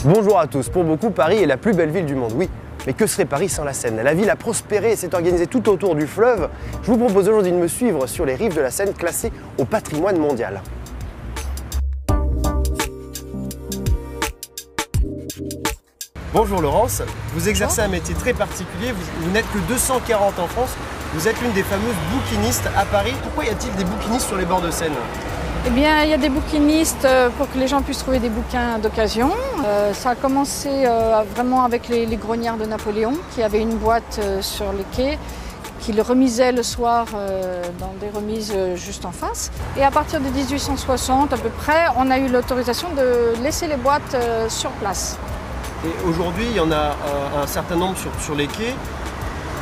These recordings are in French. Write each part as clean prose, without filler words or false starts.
Bonjour à tous. Pour beaucoup, Paris est la plus belle ville du monde, oui. Mais que serait Paris sans la Seine? La ville a prospéré et s'est organisée tout autour du fleuve. Je vous propose aujourd'hui de me suivre sur les rives de la Seine classées au patrimoine mondial. Bonjour Laurence, vous exercez un métier très particulier, vous n'êtes que 240 en France, vous êtes l'une des fameuses bouquinistes à Paris. Pourquoi y a-t-il des bouquinistes sur les bords de Seine? Eh bien, il y a des bouquinistes pour que les gens puissent trouver des bouquins d'occasion. Ça a commencé vraiment avec les grognards de Napoléon, qui avaient une boîte sur les quais, qui le remisaient le soir dans des remises juste en face. Et à partir de 1860 à peu près, on a eu l'autorisation de laisser les boîtes sur place. Et aujourd'hui, il y en a un certain nombre sur les quais.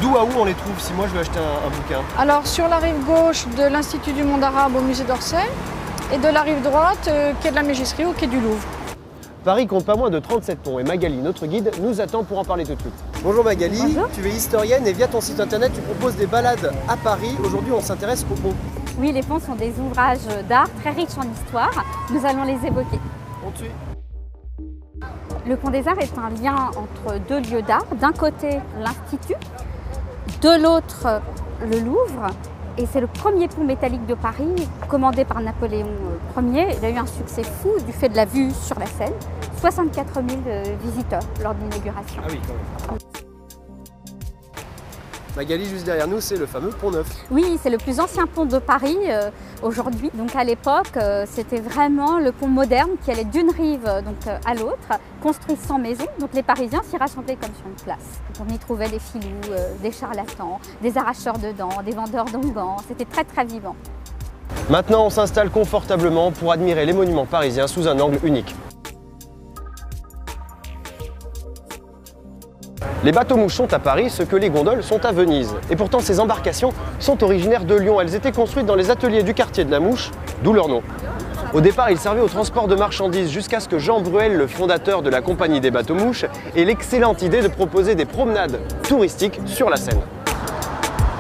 D'où à où on les trouve si moi je veux acheter un bouquin? Alors, sur la rive gauche de l'Institut du monde arabe au musée d'Orsay, et de la rive droite, quai de la Mégisserie au quai du Louvre. Paris compte pas moins de 37 ponts et Magali, notre guide, nous attend pour en parler tout de suite. Bonjour Magali, Bonjour. Tu es historienne et via ton site internet tu proposes des balades à Paris. Aujourd'hui on s'intéresse aux ponts. Oui, les ponts sont des ouvrages d'art très riches en histoire. Nous allons les évoquer. On tue. Le Pont des Arts est un lien entre deux lieux d'art. D'un côté, l'Institut, de l'autre, le Louvre. Et c'est le premier pont métallique de Paris, commandé par Napoléon Ier. Il a eu un succès fou du fait de la vue sur la Seine. 64 000 visiteurs lors de l'inauguration. Ah oui, quand même. Magali, juste derrière nous, c'est le fameux Pont Neuf. Oui, c'est le plus ancien pont de Paris aujourd'hui. Donc à l'époque, c'était vraiment le pont moderne qui allait d'une rive à l'autre, construit sans maison. Donc les Parisiens s'y rassemblaient comme sur une place. On y trouvait des filous, des charlatans, des arracheurs de dents, des vendeurs d'onguents. C'était très très vivant. Maintenant, on s'installe confortablement pour admirer les monuments parisiens sous un angle unique. Les bateaux-mouches sont à Paris ce que les gondoles sont à Venise. Et pourtant, ces embarcations sont originaires de Lyon. Elles étaient construites dans les ateliers du quartier de la Mouche, d'où leur nom. Au départ, ils servaient au transport de marchandises jusqu'à ce que Jean Bruel, le fondateur de la compagnie des bateaux-mouches, ait l'excellente idée de proposer des promenades touristiques sur la Seine.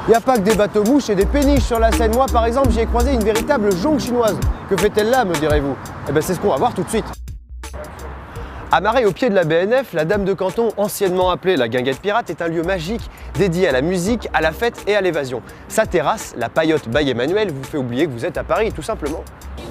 Il n'y a pas que des bateaux-mouches et des péniches sur la Seine. Moi, par exemple, j'y ai croisé une véritable jonque chinoise. Que fait-elle là, me direz-vous? Eh bien, c'est ce qu'on va voir tout de suite. Amarrée au pied de la BNF, la Dame de Canton, anciennement appelée la Guinguette Pirate, est un lieu magique dédié à la musique, à la fête et à l'évasion. Sa terrasse, la Paillote by Emmanuel, vous fait oublier que vous êtes à Paris, tout simplement.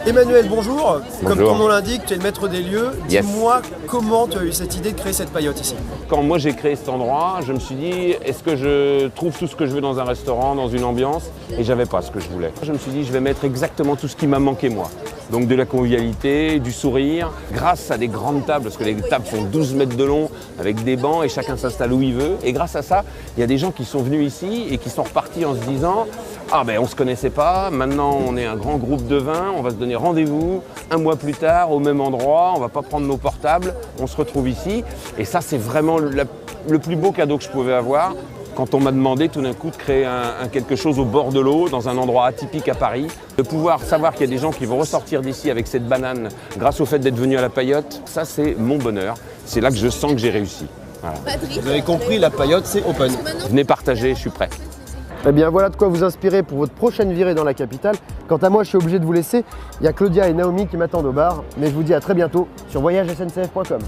Emmanuel, bonjour. Comme ton nom l'indique, tu es le maître des lieux. Yes. Dis-moi comment tu as eu cette idée de créer cette paillote ici? Quand moi j'ai créé cet endroit, je me suis dit, est-ce que je trouve tout ce que je veux dans un restaurant, dans une ambiance? Et j'avais pas ce que je voulais. Je me suis dit, je vais mettre exactement tout ce qui m'a manqué moi. Donc de la convivialité, du sourire, grâce à des grandes tables, parce que les tables font 12 mètres de long, avec des bancs, et chacun s'installe où il veut. Et grâce à ça, il y a des gens qui sont venus ici et qui sont repartis en se disant, ah ben on se connaissait pas, maintenant on est un grand groupe de 20, on va se donner rendez-vous un mois plus tard au même endroit, on va pas prendre nos portables, on se retrouve ici. Et ça c'est vraiment le plus beau cadeau que je pouvais avoir quand on m'a demandé tout d'un coup de créer quelque chose au bord de l'eau, dans un endroit atypique à Paris. De pouvoir savoir qu'il y a des gens qui vont ressortir d'ici avec cette banane grâce au fait d'être venus à la Paillote, ça c'est mon bonheur. C'est là que je sens que j'ai réussi. Voilà. Vous avez compris, la Paillote c'est open. Venez partager, je suis prêt. Eh bien voilà de quoi vous inspirer pour votre prochaine virée dans la capitale. Quant à moi, je suis obligé de vous laisser. Il y a Claudia et Naomi qui m'attendent au bar. Mais je vous dis à très bientôt sur voyagesncf.com.